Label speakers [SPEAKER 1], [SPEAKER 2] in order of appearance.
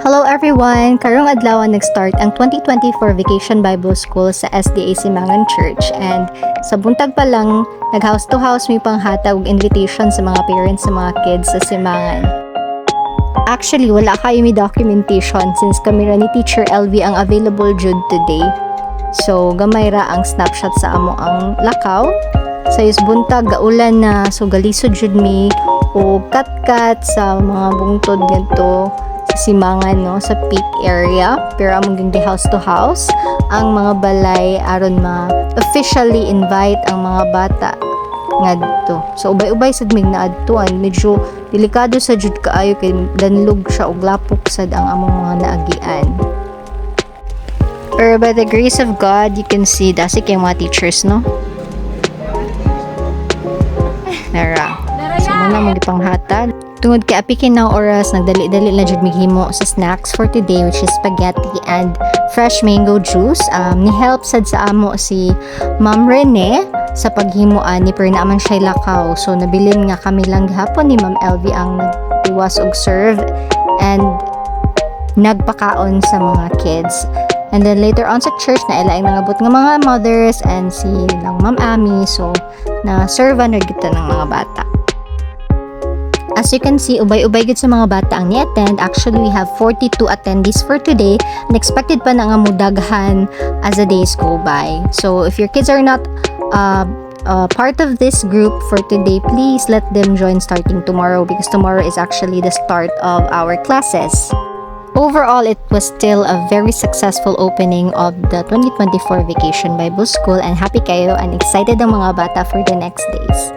[SPEAKER 1] Hello everyone! Karong adlaw nag-start ang 2024 Vacation Bible School sa SDA Simangan Church, and sa buntag pa lang nag-house to house may panghatag og invitation sa mga parents sa mga kids sa Simangan. Actually, wala kayo may documentation since kami ra ni Teacher LV ang available jud today. So, gamay ra ang snapshot sa amo ang lakaw. Sa buntag gaulan na, so galisod jud mi o kat-kat sa mga bungtod ganito Simangan no sa peak area, pero among di house to house ang mga balay aron officially invite ang mga bata ngadto. So ubay-ubay sad mig naadtuan, medyo delikado sa jud kaayo kay danlog siya og lapok sad ang among mga naagian. Pero by the grace of God, you can see dasi kay mga teachers no. Nara. So muna mo gipanghatag. Tungod kay apikin na oras, nagdali-dali na jud mighimo sa snacks for today, which is spaghetti and fresh mango juice. Ni-help sad sa amo si Ma'am Rene sa paghimuan ni pero naaman siya lakaw. So nabilin nga kami lang gihapon ni Ma'am LV ang nagtiwas og serve and nagpakaon sa mga kids. And then later on sa church na ilaing nangabot nga mga mothers and si lang Ma'am Ami. So na serve na kita ng mga bata. As you can see, ubay-ubay gud sa mga bata ang ni-attend. Actually, we have 42 attendees for today. And expected pa na nga mudaghan as the days go by. So, if your kids are not part of this group for today, please let them join starting tomorrow because tomorrow is actually the start of our classes. Overall, it was still a very successful opening of the 2024 Vacation Bible School, and happy kayo and excited ang mga bata for the next days.